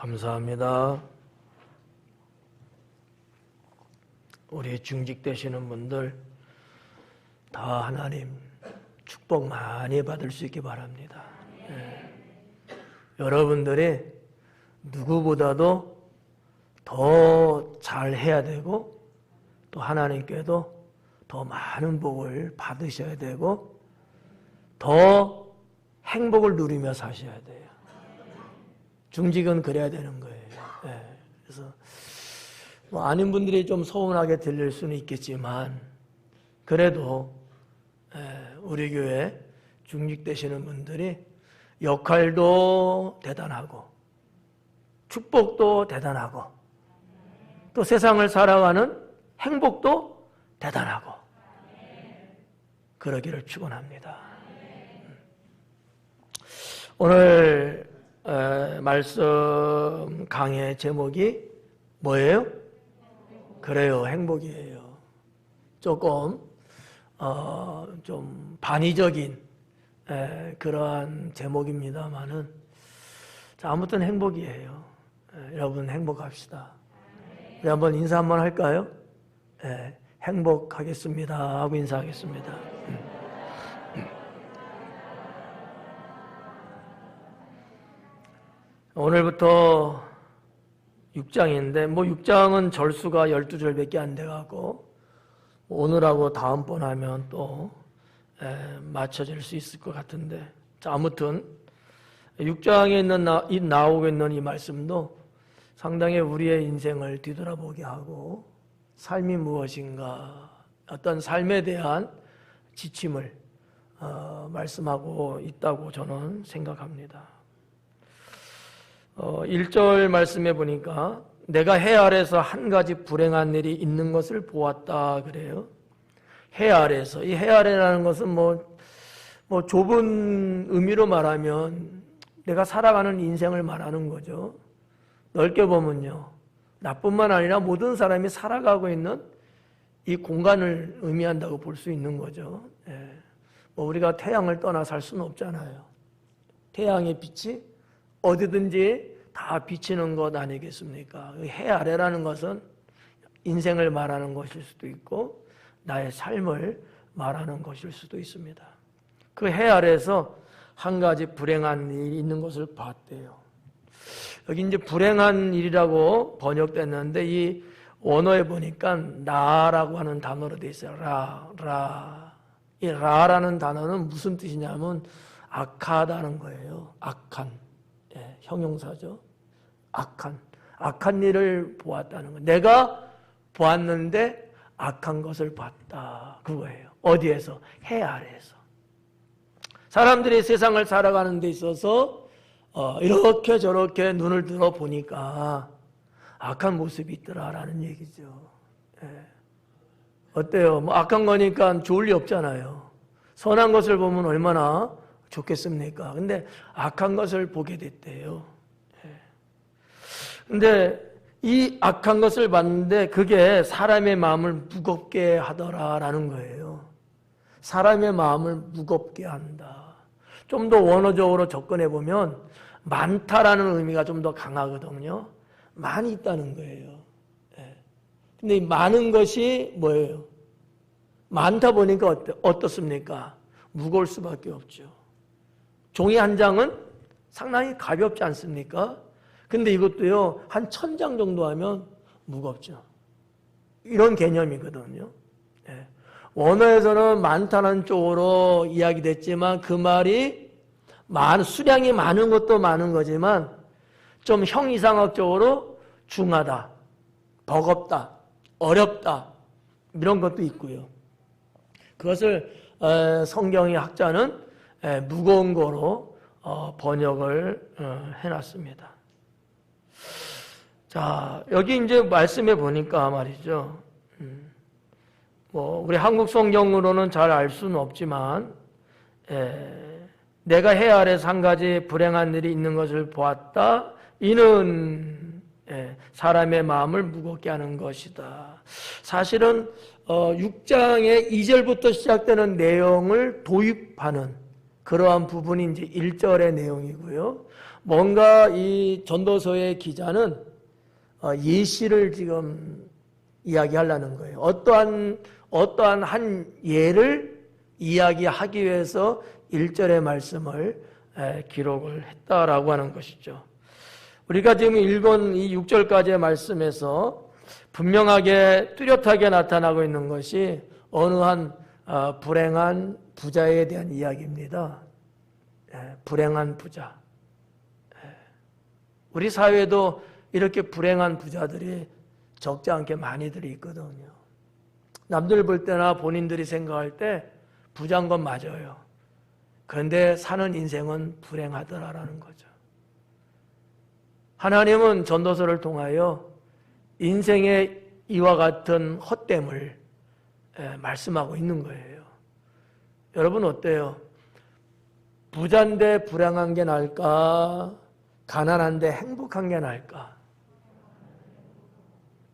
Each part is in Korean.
감사합니다. 우리 중직 되시는 분들 다 하나님 축복 많이 받을 수 있기 바랍니다. 여러분들이 누구보다도 더 잘해야 되고 또 하나님께도 더 많은 복을 받으셔야 되고 더 행복을 누리며 사셔야 돼요. 중직은 그래야 되는 거예요. 그래서 아닌 분들이 좀 서운하게 들릴 수는 있겠지만 그래도 우리 교회 중직 되시는 분들이 역할도 대단하고 축복도 대단하고 또 세상을 살아가는 행복도 대단하고 그러기를 축원합니다. 오늘 말씀 강의 제목이 뭐예요? 그래요, 행복이에요. 조금 좀 반의적인 그러한 제목입니다만은 아무튼 행복이에요. 여러분 행복합시다. 우리 한번 인사 한번 할까요? 행복하겠습니다 하고 인사하겠습니다. 오늘부터 6장인데 6장은 절수가 12절밖에 안 돼가고 오늘하고 다음번 하면 또 맞춰질 수 있을 것 같은데 자, 아무튼 6장에 나오고 있는 이 말씀도 상당히 우리의 인생을 뒤돌아보게 하고 삶이 무엇인가 어떤 삶에 대한 지침을 말씀하고 있다고 저는 생각합니다. 1절 말씀해 보니까 내가 해 아래서 한 가지 불행한 일이 있는 것을 보았다 그래요. 해 아래서 이 해 아래라는 것은 뭐 좁은 의미로 말하면 내가 살아가는 인생을 말하는 거죠. 넓게 보면요. 나뿐만 아니라 모든 사람이 살아가고 있는 이 공간을 의미한다고 볼 수 있는 거죠. 우리가 태양을 떠나 살 수는 없잖아요. 태양의 빛이 어디든지 다 비치는 것 아니겠습니까? 해 아래라는 것은 인생을 말하는 것일 수도 있고 나의 삶을 말하는 것일 수도 있습니다. 그 해 아래에서 한 가지 불행한 일이 있는 것을 봤대요. 여기 이제 불행한 일이라고 번역됐는데 이 원어에 보니까 라라고 하는 단어로 되어 있어요. 이 라라는 단어는 무슨 뜻이냐면 악하다는 거예요. 악한. 형용사죠. 악한 일을 보았다는 거. 내가 보았는데 악한 것을 봤다. 그거예요. 어디에서? 해 아래에서. 사람들이 세상을 살아가는 데 있어서 이렇게 저렇게 눈을 들어 보니까 악한 모습이 있더라라는 얘기죠. 어때요? 악한 거니까 좋을 리 없잖아요. 선한 것을 보면 얼마나 좋겠습니까? 근데 악한 것을 보게 됐대요. 근데 이 악한 것을 봤는데 그게 사람의 마음을 무겁게 하더라라는 거예요. 사람의 마음을 무겁게 한다. 좀 더 원어적으로 접근해 보면 많다라는 의미가 좀 더 강하거든요. 많이 있다는 거예요. 근데 이 많은 것이 뭐예요? 많다 보니까 어떻습니까? 무거울 수밖에 없죠. 종이 한 장은 상당히 가볍지 않습니까? 근데 이것도요, 한 1000장 정도 하면 무겁죠. 이런 개념이거든요. 원어에서는 많다는 쪽으로 이야기됐지만 그 말이 수량이 많은 것도 많은 거지만 좀 형이상학적으로 중하다, 버겁다, 어렵다 이런 것도 있고요. 그것을 성경의 학자는 무거운 거로 번역을 해놨습니다. 자, 여기 이제 말씀해 보니까 말이죠. 우리 한국 성경으로는 잘 알 수는 없지만, 내가 해 아래서 한 가지 불행한 일이 있는 것을 보았다. 이는 사람의 마음을 무겁게 하는 것이다. 사실은 6장의 2절부터 시작되는 내용을 도입하는 그러한 부분이 이제 1절의 내용이고요. 뭔가 이 전도서의 기자는 예시를 지금 이야기하려는 거예요. 어떠한 한 예를 이야기하기 위해서 1절의 말씀을 기록을 했다라고 하는 것이죠. 우리가 지금 읽은 이 6절까지의 말씀에서 분명하게 뚜렷하게 나타나고 있는 것이 어느 한 불행한 부자에 대한 이야기입니다. 불행한 부자. 우리 사회에도 이렇게 불행한 부자들이 적지 않게 많이들이 있거든요. 남들 볼 때나 본인들이 생각할 때 부자인 건 맞아요. 그런데 사는 인생은 불행하더라라는 거죠. 하나님은 전도서를 통하여 인생의 이와 같은 헛됨을 말씀하고 있는 거예요. 여러분 어때요? 부자인데 불행한 게 나을까? 가난한데 행복한 게 나을까?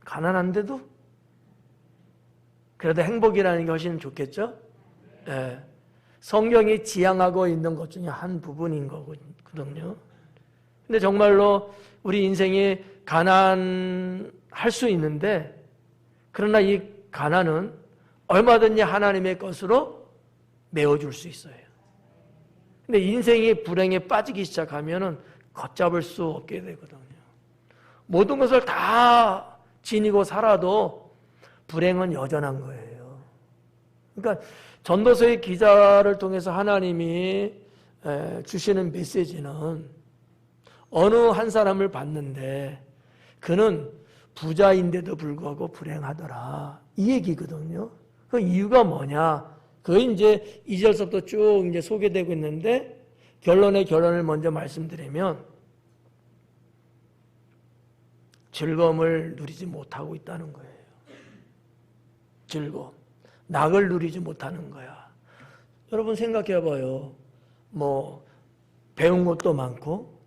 가난한데도 그래도 행복이라는 게 훨씬 좋겠죠? 성경이 지향하고 있는 것 중에 한 부분인 거거든요. 근데 정말로 우리 인생이 가난할 수 있는데, 그러나 이 가난은 얼마든지 하나님의 것으로 메워줄 수 있어요. 근데 인생이 불행에 빠지기 시작하면은 걷잡을 수 없게 되거든요. 모든 것을 다 지니고 살아도 불행은 여전한 거예요. 그러니까 전도서의 기자를 통해서 하나님이 주시는 메시지는 어느 한 사람을 봤는데 그는 부자인데도 불구하고 불행하더라, 이 얘기거든요. 그 이유가 뭐냐? 그게 이제 2절서부터 쭉 이제 소개되고 있는데 결론을 먼저 말씀드리면 즐거움을 누리지 못하고 있다는 거예요. 즐거움. 낙을 누리지 못하는 거야. 여러분 생각해 봐요. 뭐 배운 것도 많고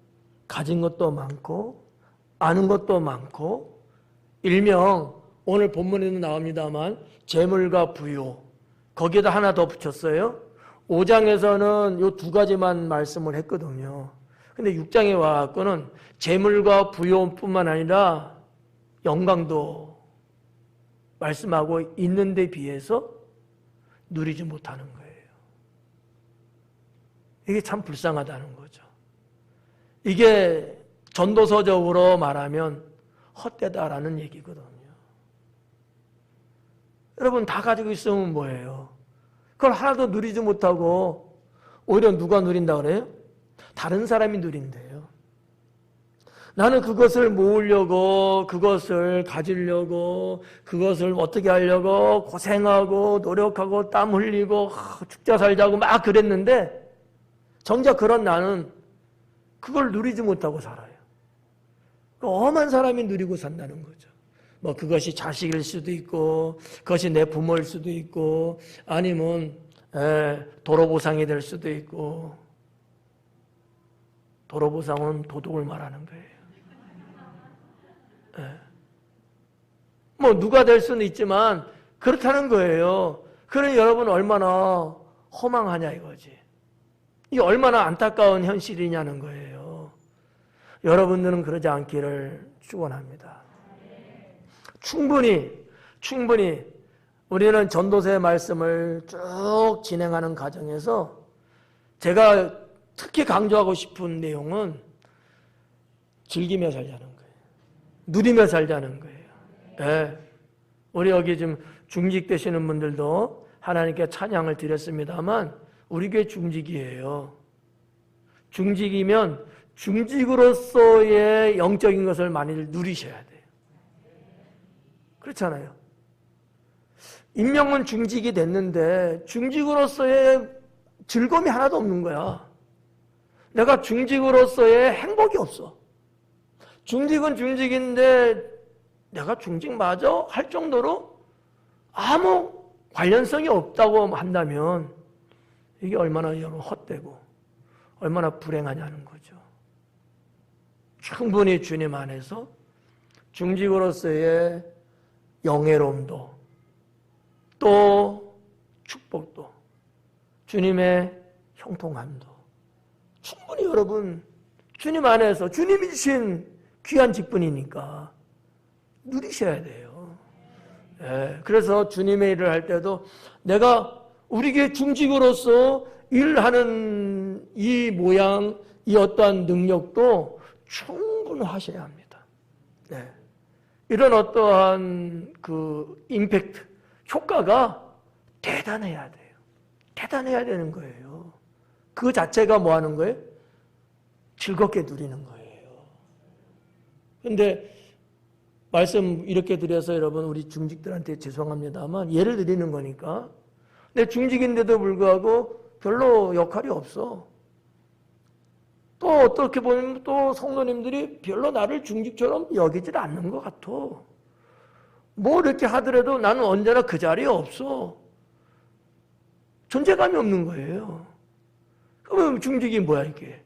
가진 것도 많고 아는 것도 많고, 일명 오늘 본문에도 나옵니다만 재물과 부요, 거기에다 하나 더 붙였어요. 5장에서는 요 두 가지만 말씀을 했거든요. 근데 6장에 와갖고는 재물과 부요뿐만 아니라 영광도 말씀하고 있는데 비해서 누리지 못하는 거예요. 이게 참 불쌍하다는 거죠. 이게 전도서적으로 말하면 헛되다라는 얘기거든요. 여러분 다 가지고 있으면 뭐예요? 그걸 하나도 누리지 못하고 오히려 누가 누린다 그래요? 다른 사람이 누린대요. 나는 그것을 모으려고, 그것을 가지려고, 그것을 어떻게 하려고 고생하고 노력하고 땀 흘리고 죽자 살자고 막 그랬는데 정작 그런 나는 그걸 누리지 못하고 살아요. 엄한 사람이 누리고 산다는 거죠. 뭐 그것이 자식일 수도 있고, 그것이 내 부모일 수도 있고, 아니면 도로보상이 될 수도 있고. 도로보상은 도둑을 말하는 거예요. 뭐 누가 될 수는 있지만 그렇다는 거예요. 그러니 여러분 얼마나 허망하냐 이거지. 이게 얼마나 안타까운 현실이냐는 거예요. 여러분들은 그러지 않기를 축원합니다. 충분히 우리는 전도서의 말씀을 쭉 진행하는 과정에서 제가 특히 강조하고 싶은 내용은 즐기며 살자는 거예요. 누리며 살자는 거예요. 네. 우리 여기 지금 중직 되시는 분들도 하나님께 찬양을 드렸습니다만 우리 교회 중직이에요. 중직이면 중직으로서의 영적인 것을 많이 누리셔야 돼요. 그렇잖아요. 임명은 중직이 됐는데 중직으로서의 즐거움이 하나도 없는 거야. 내가 중직으로서의 행복이 없어. 중직은 중직인데 내가 중직 맞아? 할 정도로 아무 관련성이 없다고 한다면 이게 얼마나 헛되고 얼마나 불행하냐는 거죠. 충분히 주님 안에서 중직으로서의 영예로움도 또 축복도 주님의 형통함도 충분히 여러분 주님 안에서 주님이 주신 귀한 직분이니까 누리셔야 돼요. 예, 그래서 주님의 일을 할 때도 내가 우리 교회 중직으로서 일하는 이 모양, 이 어떠한 능력도 충분하셔야 합니다. 네. 이런 어떠한 그 임팩트, 효과가 대단해야 돼요. 대단해야 되는 거예요. 그 자체가 뭐 하는 거예요? 즐겁게 누리는 거예요. 근데 말씀 이렇게 드려서 여러분 우리 중직들한테 죄송합니다만 예를 드리는 거니까 내 중직인데도 불구하고 별로 역할이 없어. 또 어떻게 보면 또 성도님들이 별로 나를 중직처럼 여기질 않는 것 같아. 뭐 이렇게 하더라도 나는 언제나 그 자리에 없어. 존재감이 없는 거예요. 그러면 중직이 뭐야 이게?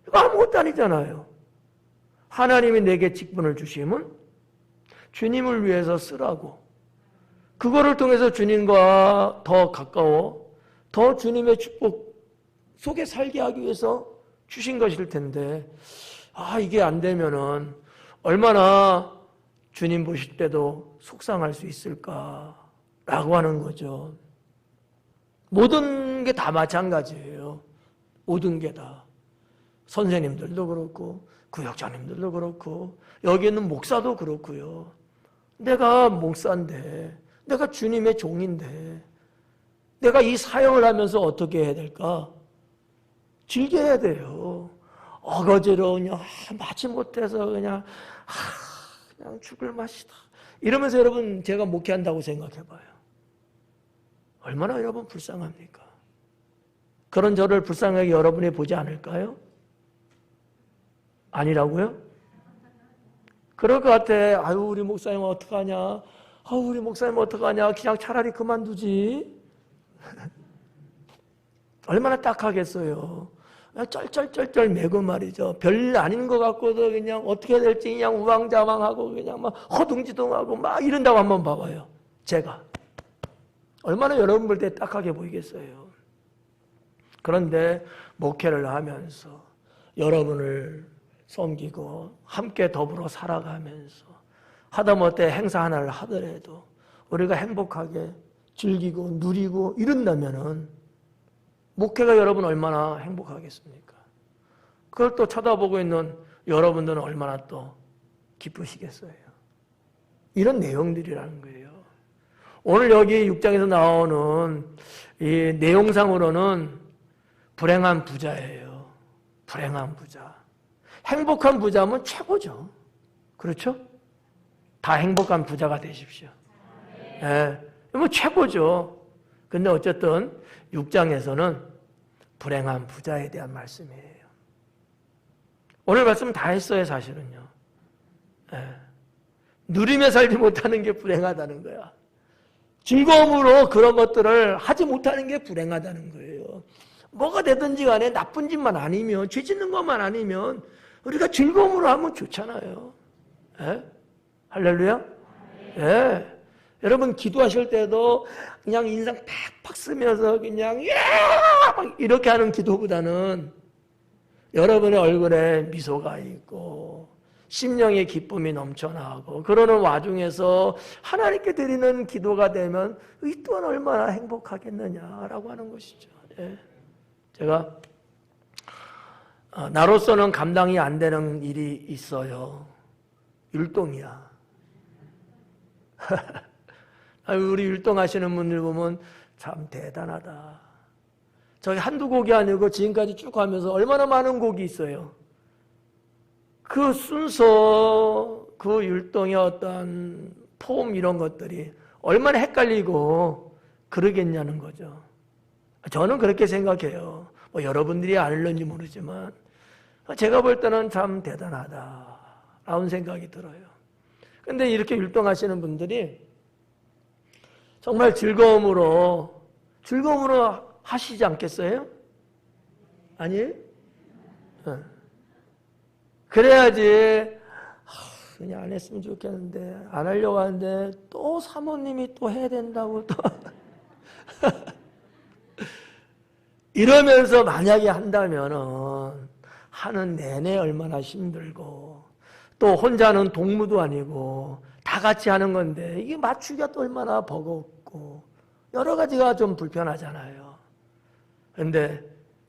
이거 아무것도 아니잖아요. 하나님이 내게 직분을 주시면 주님을 위해서 쓰라고. 그거를 통해서 주님과 더 가까워, 더 주님의 축복 속에 살게 하기 위해서 주신 것일 텐데, 이게 안 되면은 얼마나 주님 보실 때도 속상할 수 있을까라고 하는 거죠. 모든 게 다 마찬가지예요. 모든 게 다. 선생님들도 그렇고, 구역장님들도 그렇고, 여기 있는 목사도 그렇고요. 내가 목사인데, 내가 주님의 종인데, 내가 이 사역을 하면서 어떻게 해야 될까? 즐겨야 돼요. 어거지로 그냥 마지못해서 그냥 죽을 맛이다. 이러면서 여러분 제가 목회한다고 생각해봐요. 얼마나 여러분 불쌍합니까? 그런 저를 불쌍하게 여러분이 보지 않을까요? 아니라고요? 그럴 것 같아. 아유 우리 목사님 어떡하냐? 우리 목사님 어떡하냐? 그냥 차라리 그만두지. 얼마나 딱하겠어요. 쩔쩔쩔쩔 매고 말이죠. 별일 아닌 것 같고도 그냥 어떻게 될지 그냥 우왕좌왕하고 그냥 막 허둥지둥하고 막 이런다고 한번 봐봐요. 제가. 얼마나 여러분 볼 때 딱하게 보이겠어요. 그런데 목회를 하면서 여러분을 섬기고 함께 더불어 살아가면서 하다못해 행사 하나를 하더라도 우리가 행복하게 즐기고 누리고 이런다면은 목회가 여러분 얼마나 행복하겠습니까? 그걸 또 쳐다보고 있는 여러분들은 얼마나 또 기쁘시겠어요? 이런 내용들이라는 거예요. 오늘 여기 6장에서 나오는 이 내용상으로는 불행한 부자예요. 불행한 부자. 행복한 부자면 최고죠. 그렇죠? 다 행복한 부자가 되십시오. 예, 뭐 최고죠. 근데 어쨌든 6장에서는 불행한 부자에 대한 말씀이에요. 오늘 말씀 다 했어요, 사실은요. 예. 누리며 살지 못하는 게 불행하다는 거야. 즐거움으로 그런 것들을 하지 못하는 게 불행하다는 거예요. 뭐가 되든지 간에 나쁜 짓만 아니면, 죄 짓는 것만 아니면 우리가 즐거움으로 하면 좋잖아요. 예? 할렐루야? 예. 여러분 기도하실 때도 그냥 인상 팍팍 쓰면서 그냥 이렇게 하는 기도보다는 여러분의 얼굴에 미소가 있고 심령의 기쁨이 넘쳐나고 그러는 와중에서 하나님께 드리는 기도가 되면 이 또한 얼마나 행복하겠느냐라고 하는 것이죠. 예. 제가 나로서는 감당이 안 되는 일이 있어요. 율동이야. 우리 율동하시는 분들 보면 참 대단하다. 저기 한두 곡이 아니고 지금까지 쭉 하면서 얼마나 많은 곡이 있어요. 그 순서, 그 율동의 어떤 폼 이런 것들이 얼마나 헷갈리고 그러겠냐는 거죠. 저는 그렇게 생각해요. 뭐 여러분들이 알는지 모르지만 제가 볼 때는 참 대단하다라는 생각이 들어요. 근데 이렇게 율동하시는 분들이 정말 즐거움으로 하시지 않겠어요? 아니? 그래야지 그냥 안 했으면 좋겠는데 안 하려고 하는데 또 사모님이 또 해야 된다고 또 이러면서 만약에 한다면은 하는 내내 얼마나 힘들고, 또 혼자는 동무도 아니고 다 같이 하는 건데 이게 맞추기가 또 얼마나 버겁고 여러 가지가 좀 불편하잖아요. 그런데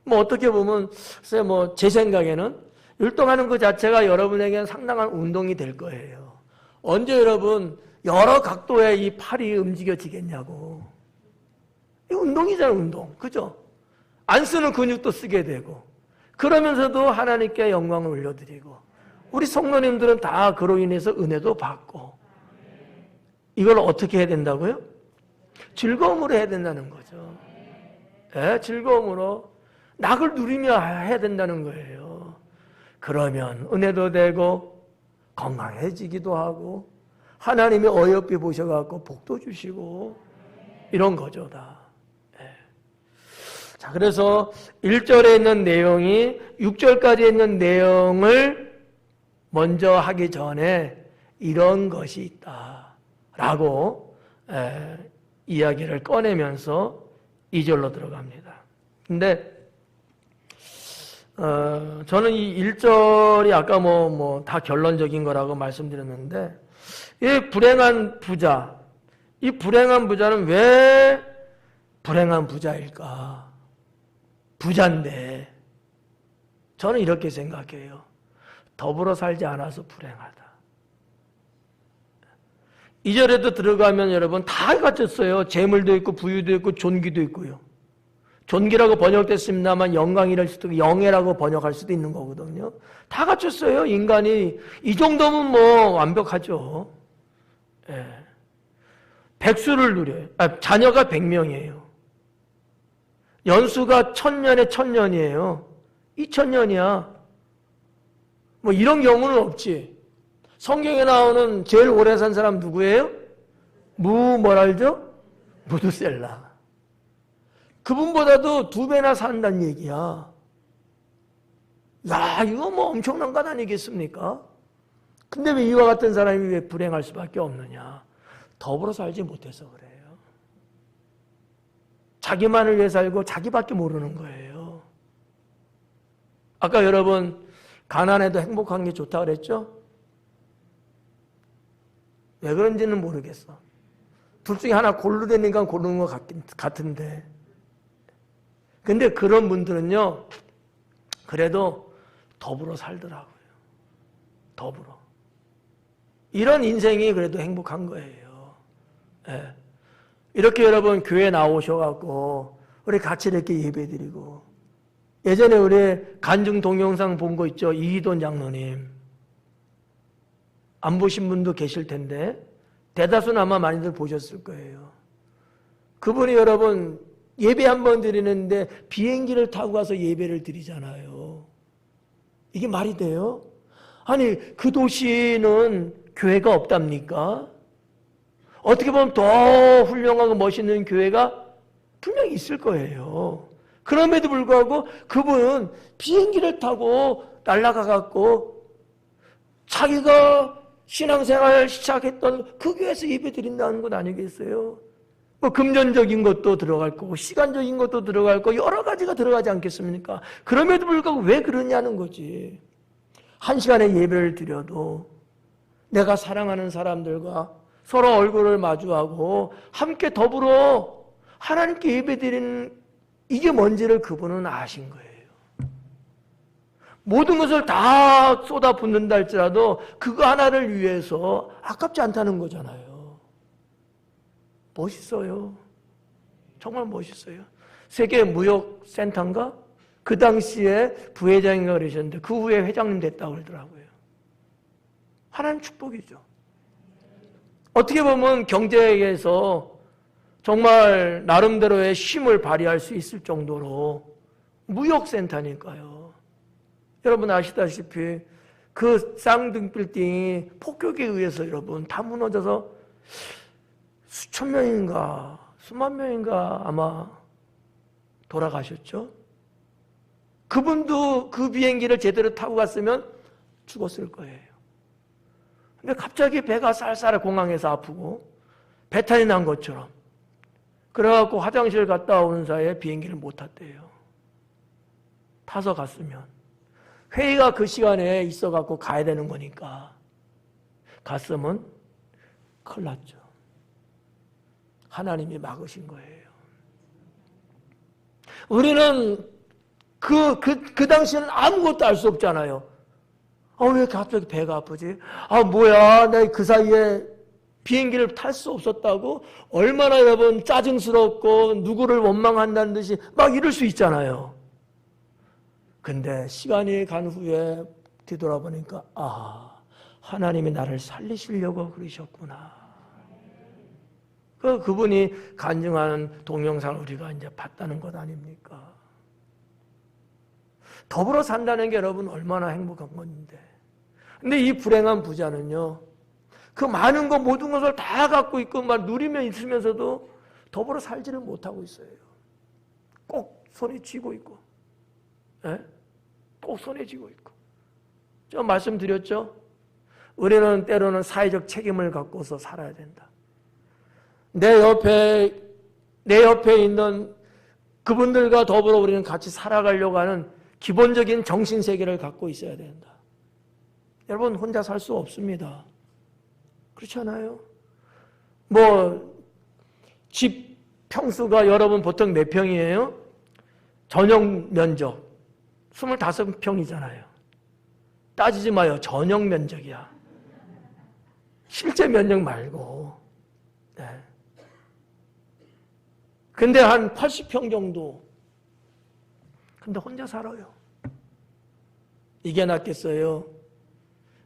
뭐 어떻게 보면 글쎄 뭐 제 생각에는 율동하는 것 자체가 여러분에게는 상당한 운동이 될 거예요. 언제 여러분 여러 각도의 이 팔이 움직여지겠냐고. 이 운동이잖아요, 운동. 그죠? 안 쓰는 근육도 쓰게 되고 그러면서도 하나님께 영광을 올려드리고 우리 성도님들은 다 그로 인해서 은혜도 받고 이걸 어떻게 해야 된다고요? 즐거움으로 해야 된다는 거죠. 네, 즐거움으로 낙을 누리며 해야 된다는 거예요. 그러면 은혜도 되고 건강해지기도 하고 하나님이 어여삐 보셔갖고 복도 주시고 이런 거죠 다. 네. 자, 그래서 1절에 있는 내용이 6절까지 있는 내용을 먼저 하기 전에 이런 것이 있다라고 이야기를 꺼내면서 2절로 들어갑니다. 근데 저는 이 1절이 아까 다 결론적인 거라고 말씀드렸는데 이 불행한 부자, 이 불행한 부자는 왜 불행한 부자일까? 부자인데 저는 이렇게 생각해요. 더불어 살지 않아서 불행하다. 2절에도 들어가면 여러분 다 갖췄어요. 재물도 있고 부유도 있고 존귀도 있고요. 존귀라고 번역됐습니다만 영광이랄 수도 있고 영예라고 번역할 수도 있는 거거든요. 다 갖췄어요. 인간이 이 정도면 완벽하죠. 예. 백수를 누려요. 자녀가 100명이에요. 연수가 1000년에 1000년이에요. 2000년이야. 이런 경우는 없지. 성경에 나오는 제일 오래 산 사람 누구예요? 무두셀라. 그분보다도 2배나 산다는 얘기야. 야, 이거 엄청난 것 아니겠습니까? 근데 왜 이와 같은 사람이 왜 불행할 수밖에 없느냐? 더불어 살지 못해서 그래요. 자기만을 위해 살고 자기밖에 모르는 거예요. 아까 여러분 가난해도 행복한 게 좋다 그랬죠? 왜 그런지는 모르겠어. 둘 중에 하나 고르려니까 고르는 것 같은데. 근데 그런 분들은요, 그래도 더불어 살더라고요. 더불어. 이런 인생이 그래도 행복한 거예요. 예. 이렇게 여러분 교회 나오셔갖고, 우리 같이 이렇게 예배 드리고, 예전에 우리 간증 동영상 본 거 있죠? 이희돈 장로님. 안 보신 분도 계실 텐데 대다수는 아마 많이들 보셨을 거예요. 그분이 여러분 예배 한 번 드리는데 비행기를 타고 가서 예배를 드리잖아요. 이게 말이 돼요? 아니 그 도시는 교회가 없답니까? 어떻게 보면 더 훌륭하고 멋있는 교회가 분명히 있을 거예요. 그럼에도 불구하고 그분은 비행기를 타고 날아가갖고 자기가 신앙생활 시작했던 그 교회에서 예배 드린다는 건 아니겠어요? 금전적인 것도 들어갈 거고 시간적인 것도 들어갈 거고 여러 가지가 들어가지 않겠습니까? 그럼에도 불구하고 왜 그러냐는 거지. 1시간의 예배를 드려도 내가 사랑하는 사람들과 서로 얼굴을 마주하고 함께 더불어 하나님께 예배 드리는 이게 뭔지를 그분은 아신 거예요. 모든 것을 다 쏟아붓는다 할지라도 그거 하나를 위해서 아깝지 않다는 거잖아요. 멋있어요. 정말 멋있어요. 세계무역센터인가? 그 당시에 부회장인가 그러셨는데 그 후에 회장님 됐다고 그러더라고요. 하나님 축복이죠. 어떻게 보면 경제에서 정말 나름대로의 힘을 발휘할 수 있을 정도로 무역센터니까요. 여러분 아시다시피 그 쌍둥 빌딩이 폭격에 의해서 여러분 다 무너져서 수천 명인가 수만 명인가 아마 돌아가셨죠. 그분도 그 비행기를 제대로 타고 갔으면 죽었을 거예요. 근데 갑자기 배가 쌀쌀해 공항에서 아프고 배탈이 난 것처럼 그래갖고 화장실 갔다 오는 사이에 비행기를 못 탔대요. 타서 갔으면 회의가 그 시간에 있어갖고 가야 되는 거니까 갔으면 큰일 났죠. 하나님이 막으신 거예요. 우리는 그 당시에는 아무것도 알 수 없잖아요. 왜 갑자기 배가 아프지? 뭐야, 내가 그 사이에 비행기를 탈 수 없었다고 얼마나 여러분 짜증스럽고 누구를 원망한다는 듯이 막 이럴 수 있잖아요. 근데 시간이 간 후에 뒤돌아보니까 하나님이 나를 살리시려고 그러셨구나. 그분이 간증하는 동영상을 우리가 이제 봤다는 것 아닙니까? 더불어 산다는 게 여러분 얼마나 행복한 건데. 근데 이 불행한 부자는요, 그 많은 것 모든 것을 다 갖고 있고 막 누리며 있으면서도 더불어 살지를 못하고 있어요. 꼭 손에 쥐고 있고, 꼭 손에 쥐고 있고. 제가 말씀드렸죠? 우리는 때로는 사회적 책임을 갖고서 살아야 된다. 내 옆에 있는 그분들과 더불어 우리는 같이 살아가려고 하는 기본적인 정신세계를 갖고 있어야 된다. 여러분 혼자 살 수 없습니다. 그렇지 않아요? 집 평수가 여러분 보통 몇 평이에요? 전용 면적 25평이잖아요. 따지지 마요. 전용 면적이야. 실제 면적 말고. 네. 근데 한 80평 정도. 근데 혼자 살아요. 이게 낫겠어요?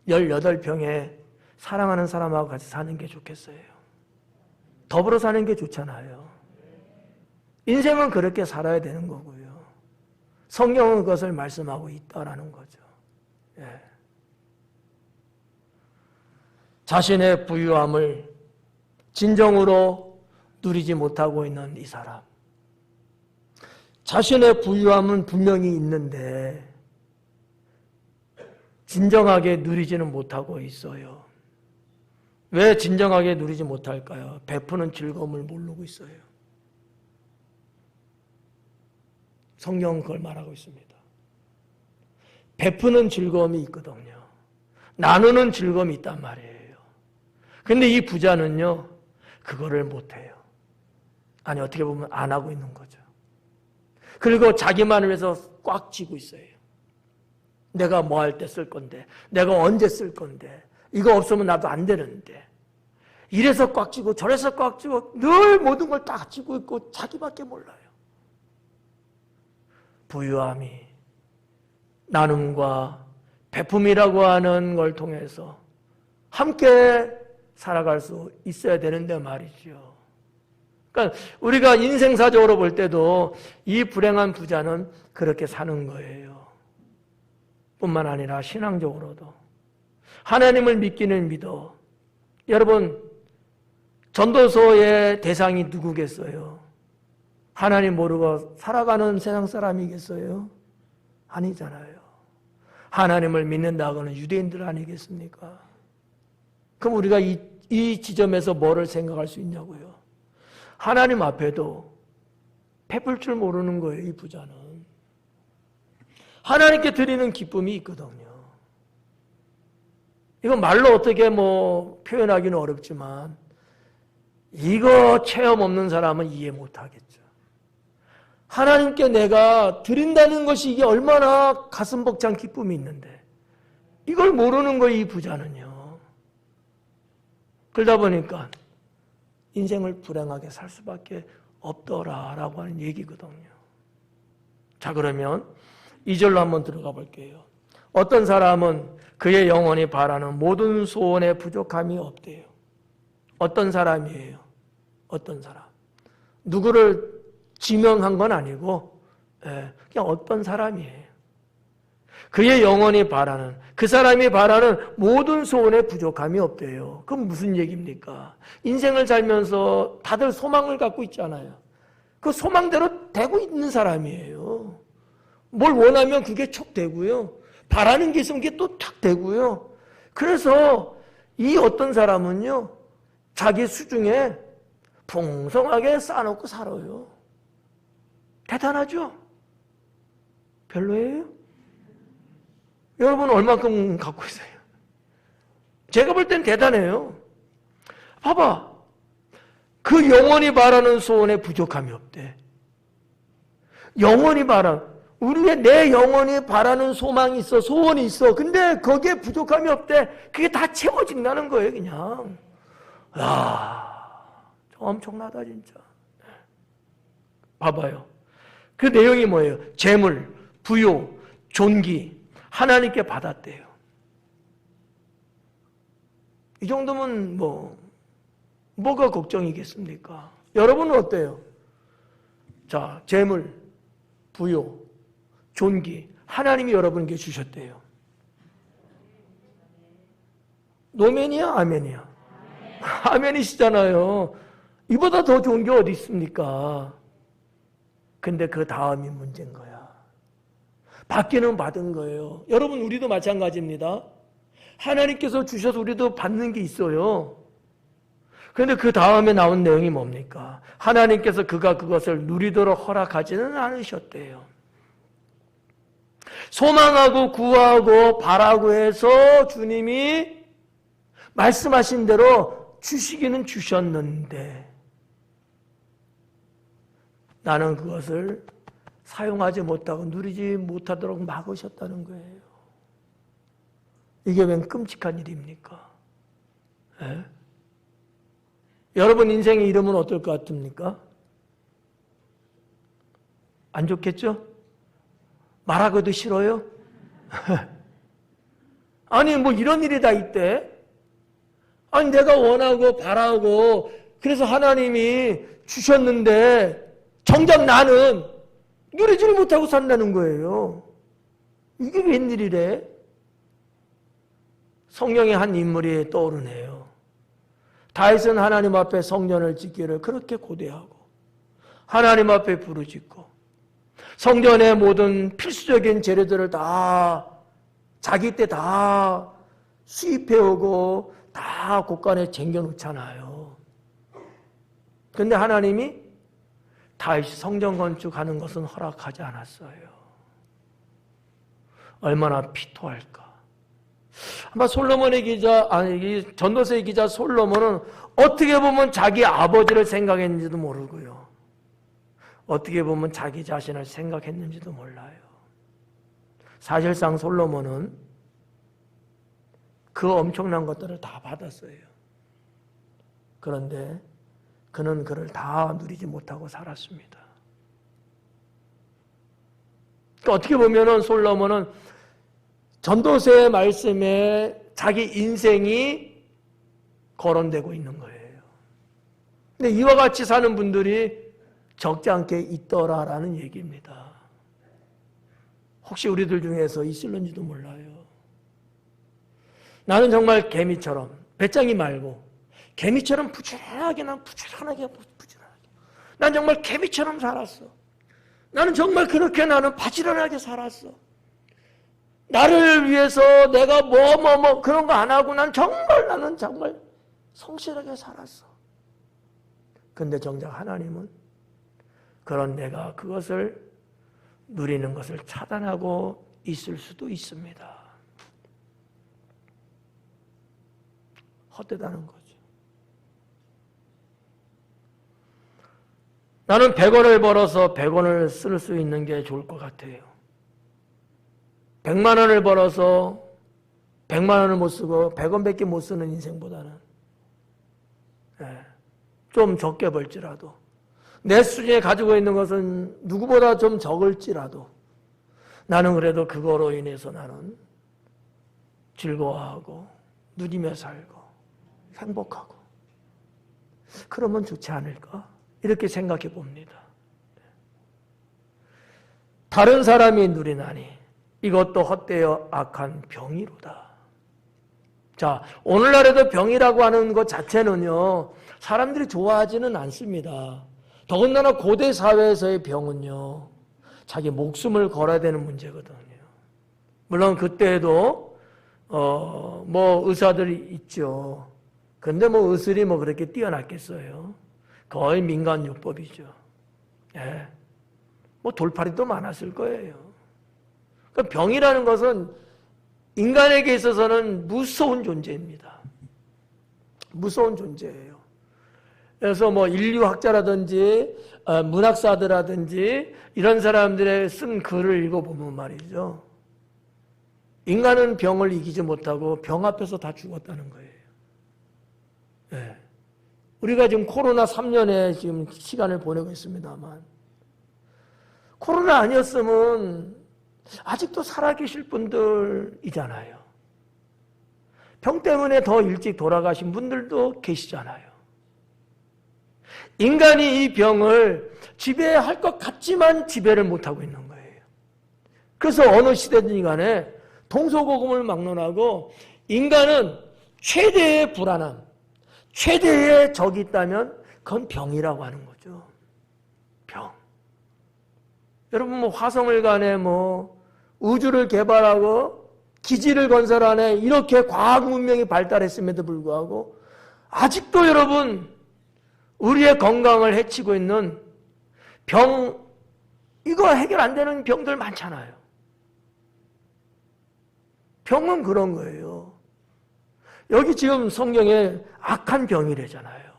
18평에 사랑하는 사람하고 같이 사는 게 좋겠어요? 더불어 사는 게 좋잖아요. 인생은 그렇게 살아야 되는 거고요. 성경은 그것을 말씀하고 있다라는 거죠. 예. 자신의 부유함을 진정으로 누리지 못하고 있는 이 사람. 자신의 부유함은 분명히 있는데 진정하게 누리지는 못하고 있어요. 왜 진정하게 누리지 못할까요? 베푸는 즐거움을 모르고 있어요. 성경은 그걸 말하고 있습니다. 베푸는 즐거움이 있거든요. 나누는 즐거움이 있단 말이에요. 근데 이 부자는요, 그거를 못해요. 아니, 어떻게 보면 안 하고 있는 거죠. 그리고 자기만을 위해서 꽉 쥐고 있어요. 내가 뭐 할 때 쓸 건데, 내가 언제 쓸 건데, 이거 없으면 나도 안 되는데. 이래서 꽉 쥐고 저래서 꽉 쥐고 늘 모든 걸 다 쥐고 있고 자기밖에 몰라요. 부유함이 나눔과 베품이라고 하는 걸 통해서 함께 살아갈 수 있어야 되는데 말이죠. 그러니까 우리가 인생사적으로 볼 때도 이 불행한 부자는 그렇게 사는 거예요. 뿐만 아니라 신앙적으로도 하나님을 믿기는 믿어. 여러분 전도서의 대상이 누구겠어요? 하나님 모르고 살아가는 세상 사람이겠어요? 아니잖아요. 하나님을 믿는다고는 유대인들 아니겠습니까? 그럼 우리가 이 지점에서 뭐를 생각할 수 있냐고요? 하나님 앞에도 베풀 줄 모르는 거예요, 이 부자는. 하나님께 드리는 기쁨이 있거든요. 이건 말로 어떻게 표현하기는 어렵지만 이거 체험 없는 사람은 이해 못하겠죠. 하나님께 내가 드린다는 것이 이게 얼마나 가슴 벅찬 기쁨이 있는데 이걸 모르는 거예요, 이 부자는요. 그러다 보니까 인생을 불행하게 살 수밖에 없더라라고 하는 얘기거든요. 자, 그러면 2절로 한번 들어가 볼게요. 어떤 사람은 그의 영혼이 바라는 모든 소원에 부족함이 없대요. 어떤 사람이에요? 어떤 사람? 누구를 지명한 건 아니고 그냥 어떤 사람이에요. 그의 영혼이 바라는, 그 사람이 바라는 모든 소원에 부족함이 없대요. 그럼 무슨 얘기입니까? 인생을 살면서 다들 소망을 갖고 있잖아요. 그 소망대로 되고 있는 사람이에요. 뭘 원하면 그게 촉 되고요. 바라는 게 있으면 그게 또 탁 되고요. 그래서 이 어떤 사람은요, 자기 수중에 풍성하게 쌓아놓고 살아요. 대단하죠? 별로예요? 여러분 얼마큼 갖고 있어요? 제가 볼 땐 대단해요. 봐봐. 그 영원히 바라는 소원에 부족함이 없대. 영원히 우리의 내 영원히 바라는 소망이 있어, 소원이 있어. 근데 거기에 부족함이 없대. 그게 다 채워진다는 거예요, 그냥. 엄청나다, 진짜. 봐봐요. 그 내용이 뭐예요? 재물, 부요, 존귀, 하나님께 받았대요. 이 정도면 뭐가 걱정이겠습니까? 여러분은 어때요? 자, 재물, 부요, 존귀, 하나님이 여러분에게 주셨대요. 노멘이야, 아멘이야? 아멘이시잖아요. 이보다 더 좋은 게 어디 있습니까? 근데 그 다음이 문제인 거야. 받기는 받은 거예요. 여러분, 우리도 마찬가지입니다. 하나님께서 주셔서 우리도 받는 게 있어요. 그런데 그 다음에 나온 내용이 뭡니까? 하나님께서 그가 그것을 누리도록 허락하지는 않으셨대요. 소망하고 구하고 바라고 해서 주님이 말씀하신 대로 주시기는 주셨는데 나는 그것을 사용하지 못하고 누리지 못하도록 막으셨다는 거예요. 이게 웬 끔찍한 일입니까? 예? 여러분 인생의 이름은 어떨 것 같습니까? 안 좋겠죠? 말하기도 싫어요? 아니 이런 일이 다 있대. 아니 내가 원하고 바라고 그래서 하나님이 주셨는데 정작 나는 누리지를 못하고 산다는 거예요. 이게 웬일이래? 성령의 한 인물이 떠오르네요. 다윗은 하나님 앞에 성전을 짓기를 그렇게 고대하고 하나님 앞에 부르짖고 성전의 모든 필수적인 재료들을 다 자기 때 다 수입해오고 다 곳간에 쟁겨놓잖아요. 그런데 하나님이 다윗이 성전 건축하는 것은 허락하지 않았어요. 얼마나 피토할까. 아마 솔로몬의 기자, 전도서의 기자 솔로몬은 어떻게 보면 자기 아버지를 생각했는지도 모르고요. 어떻게 보면 자기 자신을 생각했는지도 몰라요. 사실상 솔로몬은 그 엄청난 것들을 다 받았어요. 그런데 그는 그를 다 누리지 못하고 살았습니다. 그러니까 어떻게 보면 솔로몬은 전도서의 말씀에 자기 인생이 거론되고 있는 거예요. 근데 이와 같이 사는 분들이 적지 않게 있더라라는 얘기입니다. 혹시 우리들 중에서 있을런지도 몰라요. 나는 정말 개미처럼 배짱이 말고 개미처럼 부지런하게 난 정말 개미처럼 살았어. 나는 정말 그렇게 나는 바지런하게 살았어. 나를 위해서 내가 그런 거 안 하고 나는 정말 성실하게 살았어. 근데 정작 하나님은 그런 내가 그것을 누리는 것을 차단하고 있을 수도 있습니다. 헛되다는 거죠. 나는 100원을 벌어서 100원을 쓸 수 있는 게 좋을 것 같아요. 100만 원을 벌어서 100만 원을 못 쓰고 100원밖에 못 쓰는 인생보다는 좀 적게 벌지라도 내 수준에 가지고 있는 것은 누구보다 좀 적을지라도 나는 그래도 그거로 인해서 나는 즐거워하고 누리며 살고 행복하고 그러면 좋지 않을까? 이렇게 생각해 봅니다. 다른 사람이 누리나니 이것도 헛되어 악한 병이로다. 자, 오늘날에도 병이라고 하는 것 자체는요, 사람들이 좋아하지는 않습니다. 더군다나 고대 사회에서의 병은요, 자기 목숨을 걸어야 되는 문제거든요. 물론 그때에도 의사들이 있죠. 근데 의술이 그렇게 뛰어났겠어요. 거의 민간요법이죠. 예. 돌팔이도 많았을 거예요. 그러니까 병이라는 것은 인간에게 있어서는 무서운 존재입니다. 무서운 존재예요. 그래서 뭐 인류학자라든지 문학사들라든지 이런 사람들의 쓴 글을 읽어보면 말이죠. 인간은 병을 이기지 못하고 병 앞에서 다 죽었다는 거예요. 네. 우리가 지금 코로나 3년에 지금 시간을 보내고 있습니다만, 코로나 아니었으면 아직도 살아계실 분들이잖아요. 병 때문에 더 일찍 돌아가신 분들도 계시잖아요. 인간이 이 병을 지배할 것 같지만 지배를 못하고 있는 거예요. 그래서 어느 시대든 간에 동서고금을 막론하고 인간은 최대의 불안함, 최대의 적이 있다면 그건 병이라고 하는 거죠. 병. 여러분 뭐 화성을 가네, 뭐 우주를 개발하고 기지를 건설하네, 이렇게 과학 문명이 발달했음에도 불구하고 아직도 여러분 우리의 건강을 해치고 있는 병, 이거 해결 안 되는 병들 많잖아요. 병은 그런 거예요. 여기 지금 성경에 악한 병이래잖아요.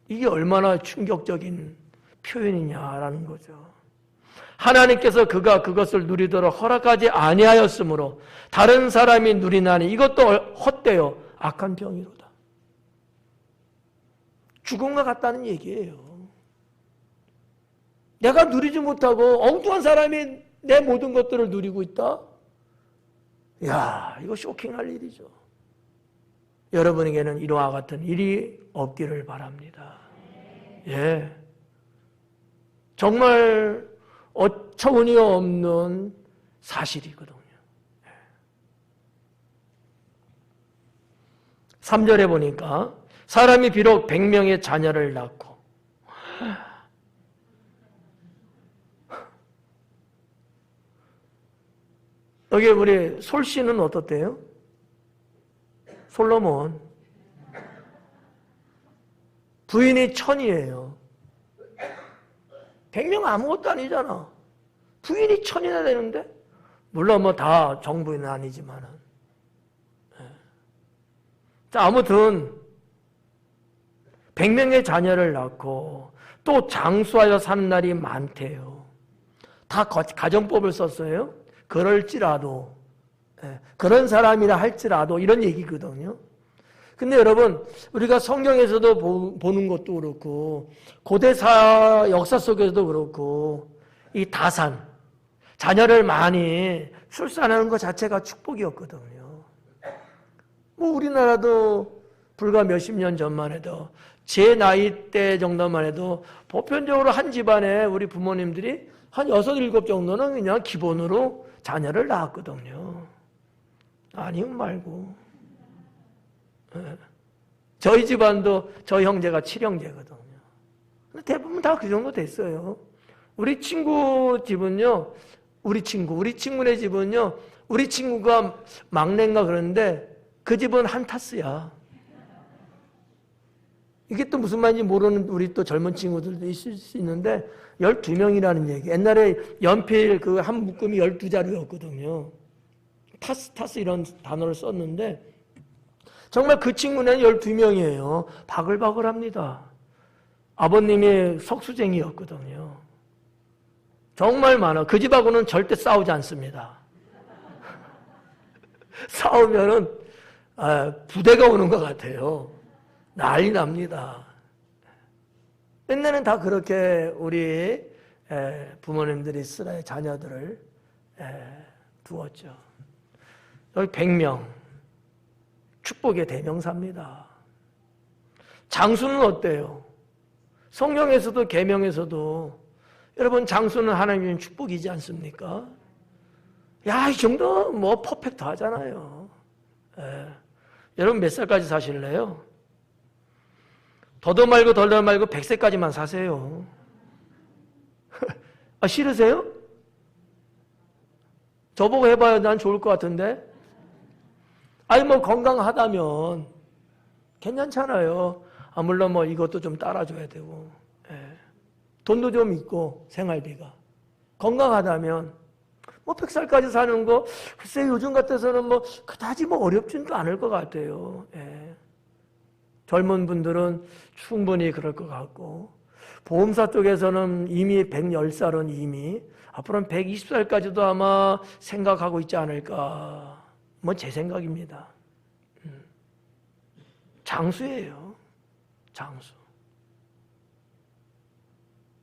이게 얼마나 충격적인 표현이냐라는 거죠. 하나님께서 그가 그것을 누리도록 허락하지 아니하였으므로 다른 사람이 누리나니 이것도 헛되어 악한 병이로다. 죽음과 같다는 얘기예요. 내가 누리지 못하고 엉뚱한 사람이 내 모든 것들을 누리고 있다? 야, 이거 쇼킹할 일이죠. 여러분에게는 이와 같은 일이 없기를 바랍니다. 예. 정말 어처구니없는 사실이거든요. 3절에 보니까 사람이 비록 100명의 자녀를 낳고, 여기 우리 솔씨는 어떻대요? 솔로몬. 부인이 1000이에요. 100명 아무것도 아니잖아. 부인이 1000이나 되는데? 물론 뭐 다 정부인은 아니지만은. 자, 아무튼 100명의 자녀를 낳고 또 장수하여 사는 날이 많대요. 다 가정법을 썼어요. 그럴지라도, 그런 사람이라 할지라도 이런 얘기거든요. 근데 여러분, 우리가 성경에서도 보는 것도 그렇고 고대사 역사 속에서도 그렇고 이 다산, 자녀를 많이 출산하는 것 자체가 축복이었거든요. 뭐 우리나라도 불과 몇십 년 전만 해도 제 나이 때 정도만 해도 보편적으로 한 집안에 우리 부모님들이 한 6, 7 정도는 그냥 기본으로 자녀를 낳았거든요. 아니면 말고. 저희 집안도 저희 형제가 7형제거든요. 근데 대부분 다 그 정도 됐어요. 우리 친구 집은요, 우리 친구네 집은요, 우리 친구가 막내인가 그러는데 그 집은 한타스야. 이게 또 무슨 말인지 모르는 우리 또 젊은 친구들도 있을 수 있는데 12명이라는 얘기. 옛날에 연필 그 한 묶음이 12자루였거든요. 타스 이런 단어를 썼는데 정말 그 친구는 12명이에요. 바글바글합니다. 아버님이 석수쟁이였거든요. 정말 많아. 그 집하고는 절대 싸우지 않습니다. 싸우면은 부대가 오는 것 같아요. 난리 납니다. 옛날에는 다 그렇게 우리 부모님들이 이스라엘 자녀들을 두었죠. 여기 100명. 축복의 대명사입니다. 장수는 어때요? 성경에서도 계명에서도 여러분 장수는 하나님의 축복이지 않습니까? 야, 이 정도 뭐 퍼펙트 하잖아요. 여러분 몇 살까지 사실래요? 더도 말고 덜도 말고 100세까지만 사세요. 아, 싫으세요? 저보고 해봐요. 난 좋을 것 같은데. 아니 뭐 건강하다면 괜찮잖아요. 아, 물론 뭐 이것도 좀 따라줘야 되고, 돈도 좀 있고 생활비가 건강하다면 뭐 100살까지 사는 거 글쎄 요즘 같아서는 뭐 그다지 뭐 어렵지는 않을 것 같아요. 예. 젊은 분들은 충분히 그럴 것 같고 보험사 쪽에서는 이미 110살은 이미 앞으로는 120살까지도 아마 생각하고 있지 않을까. 뭐 제 생각입니다. 장수예요. 장수.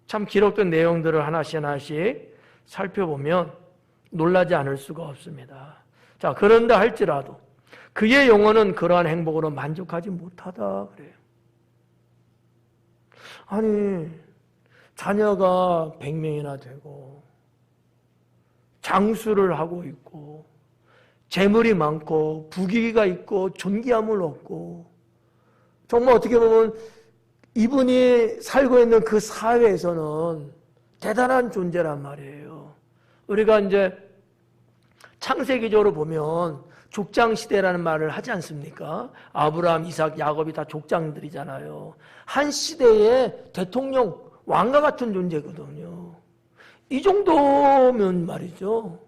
참 기록된 내용들을 하나씩 살펴보면 놀라지 않을 수가 없습니다. 자, 그런데 할지라도 그의 영혼은 그러한 행복으로 만족하지 못하다 그래요. 아니, 자녀가 100명이나 되고 장수를 하고 있고 재물이 많고 부귀가 있고 존귀함을 얻고 정말 어떻게 보면 이분이 살고 있는 그 사회에서는 대단한 존재란 말이에요. 우리가 이제 창세기적으로 보면 족장 시대라는 말을 하지 않습니까? 아브라함, 이삭, 야곱이 다 족장들이잖아요. 한 시대의 대통령, 왕과 같은 존재거든요. 이 정도면 말이죠.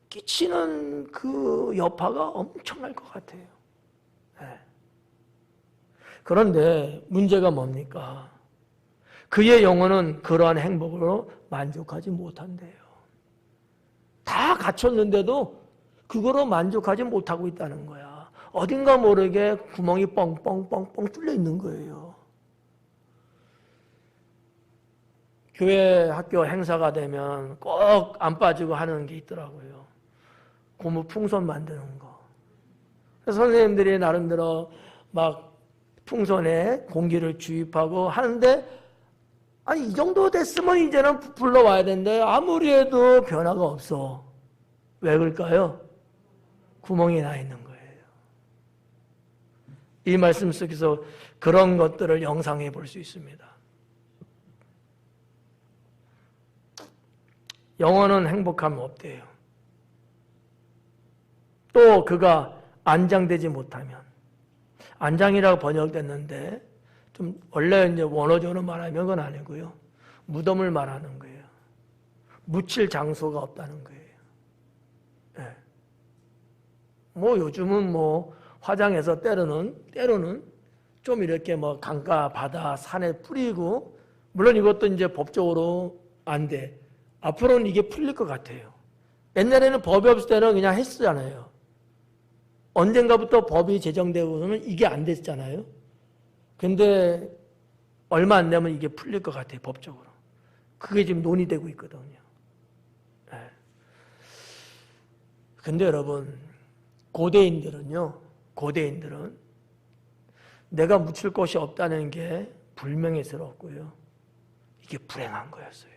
끼치는 그 여파가 엄청날 것 같아요. 네. 그런데 문제가 뭡니까? 그의 영혼은 그러한 행복으로 만족하지 못한대요. 다 갖췄는데도 그거로 만족하지 못하고 있다는 거야. 어딘가 모르게 구멍이 뻥뻥뻥뻥 뚫려 있는 거예요. 교회 학교 행사가 되면 꼭 안 빠지고 하는 게 있더라고요. 고무 풍선 만드는 거. 그래서 선생님들이 나름대로 막 풍선에 공기를 주입하고 하는데 아니 이 정도 됐으면 이제는 불러와야 되는데 아무리 해도 변화가 없어. 왜 그럴까요? 구멍이 나 있는 거예요. 이 말씀 속에서 그런 것들을 영상해 볼 수 있습니다. 영혼은 행복함이 없대요. 또 그가 안장되지 못하면 안장이라고 번역됐는데 좀 원래 이제 원어적으로 말하면 그건 아니고요. 무덤을 말하는 거예요. 묻힐 장소가 없다는 거예요. 네. 뭐 요즘은 뭐 화장해서 때로는 좀 이렇게 뭐 강가, 바다, 산에 뿌리고 물론 이것도 이제 법적으로 안 돼. 앞으로는 이게 풀릴 것 같아요. 옛날에는 법이 없을 때는 그냥 했잖아요. 언젠가부터 법이 제정되고는 이게 안 됐잖아요. 근데 얼마 안 되면 이게 풀릴 것 같아요, 법적으로. 그게 지금 논의되고 있거든요. 네. 근데 여러분, 고대인들은 내가 묻힐 곳이 없다는 게 불명예스럽고요. 이게 불행한 거였어요.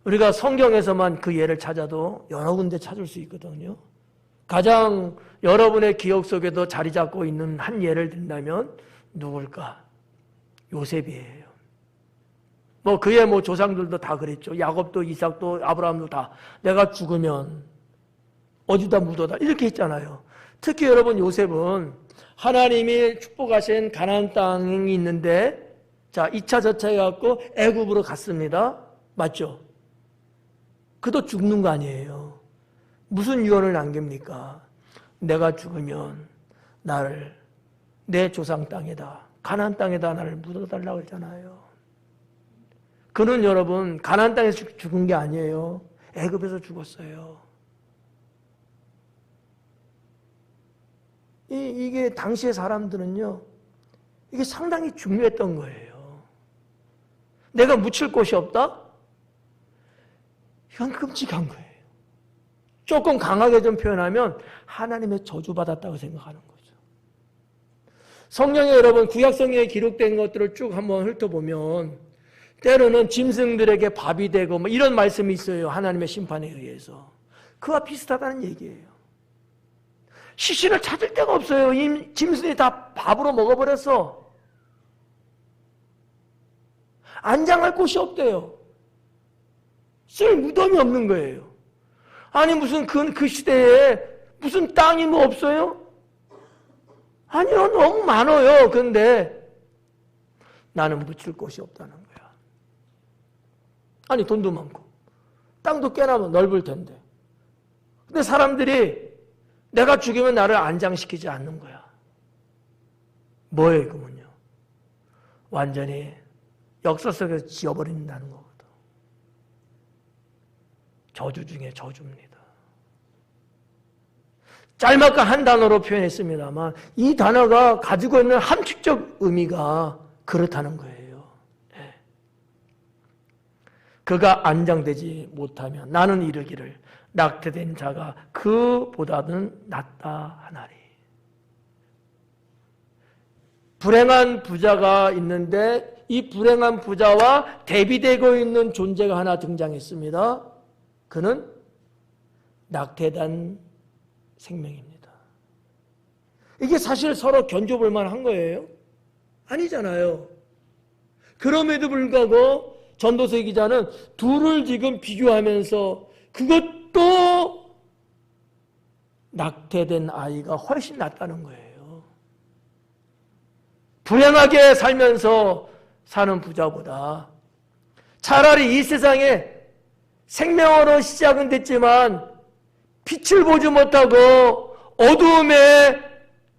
우리가 성경에서만 그 예를 찾아도 여러 군데 찾을 수 있거든요. 가장 여러분의 기억 속에도 자리 잡고 있는 한 예를 든다면 누굴까? 요셉이에요. 뭐 그의 뭐 조상들도 다 그랬죠. 야곱도 이삭도 아브라함도 다 내가 죽으면 어디다 묻어다 이렇게 했잖아요. 특히 여러분 요셉은 하나님이 축복하신 가나안 땅이 있는데 자 2차 저차 해갖고 애굽으로 갔습니다. 맞죠? 그도 죽는 거 아니에요. 무슨 유언을 남깁니까? 내가 죽으면 나를 내 조상 땅에다 가나안 땅에다 나를 묻어달라고 했잖아요. 그는 여러분 가나안 땅에서 죽은 게 아니에요. 애굽에서 죽었어요. 이게 당시의 사람들은요. 이게 상당히 중요했던 거예요. 내가 묻힐 곳이 없다? 이건 끔찍한 거예요. 조금 강하게 좀 표현하면 하나님의 저주받았다고 생각하는 거죠. 성경에 여러분 구약 성경에 기록된 것들을 쭉 한번 훑어보면 때로는 짐승들에게 밥이 되고 뭐 이런 말씀이 있어요. 하나님의 심판에 의해서. 그와 비슷하다는 얘기예요. 시신을 찾을 데가 없어요. 이 짐승이 다 밥으로 먹어버렸어. 안장할 곳이 없대요. 쓸 무덤이 없는 거예요. 아니 무슨 그 시대에 무슨 땅이 뭐 없어요? 아니요, 너무 많아요. 그런데 나는 묻힐 곳이 없다는 거야. 아니 돈도 많고 땅도 꽤나 넓을 텐데. 근데 사람들이 내가 죽이면 나를 안장시키지 않는 거야. 뭐예요, 그건요? 완전히 역사 속에서 지워버린다는 거거든. 저주 중에 저주입니다. 짤막한 한 단어로 표현했습니다만 이 단어가 가지고 있는 함축적 의미가 그렇다는 거예요. 네. 그가 안장되지 못하면 나는 이르기를 낙태된 자가 그보다는 낫다 하나리. 불행한 부자가 있는데 이 불행한 부자와 대비되고 있는 존재가 하나 등장했습니다. 그는 낙태된 생명입니다. 이게 사실 서로 견줘볼 만한 거예요? 아니잖아요. 그럼에도 불구하고 전도서 기자는 둘을 지금 비교하면서 그것도 낙태된 아이가 훨씬 낫다는 거예요. 불행하게 살면서 사는 부자보다 차라리 이 세상에 생명으로 시작은 됐지만 빛을 보지 못하고 어두움에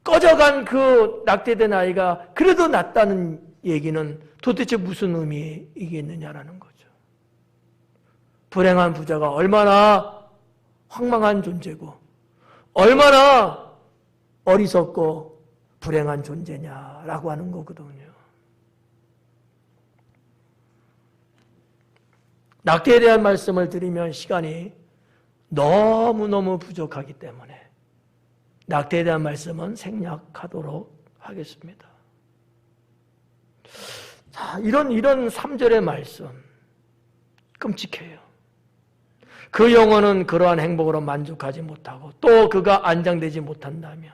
꺼져간 그 낙태된 아이가 그래도 낫다는 얘기는 도대체 무슨 의미이겠느냐라는 거죠. 불행한 부자가 얼마나 황망한 존재고 얼마나 어리석고 불행한 존재냐라고 하는 거거든요. 낙태에 대한 말씀을 드리면 시간이 너무너무 부족하기 때문에 낙태에 대한 말씀은 생략하도록 하겠습니다. 자, 이런 3절의 말씀 끔찍해요. 그 영혼은 그러한 행복으로 만족하지 못하고 또 그가 안장되지 못한다면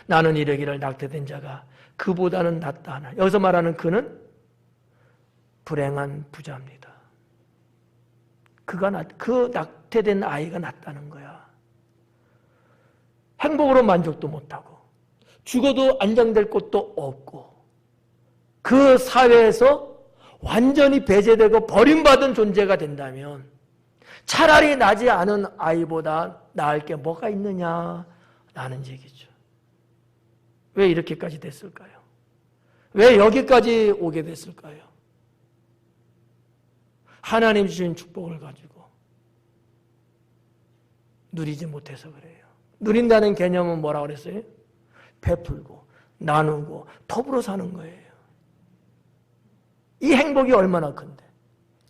나는 이르기를 낙태된 자가 그보다는 낫다 하나. 여기서 말하는 그는 불행한 부자입니다. 그 낙태된 아이가 낫다는 거야. 행복으로 만족도 못하고 죽어도 안장될 곳도 없고 그 사회에서 완전히 배제되고 버림받은 존재가 된다면 차라리 나지 않은 아이보다 나을 게 뭐가 있느냐라는 얘기죠. 왜 이렇게까지 됐을까요? 왜 여기까지 오게 됐을까요? 하나님 주신 축복을 가지고 누리지 못해서 그래요. 누린다는 개념은 뭐라고 그랬어요? 베풀고 나누고 더불어 사는 거예요. 이 행복이 얼마나 큰데,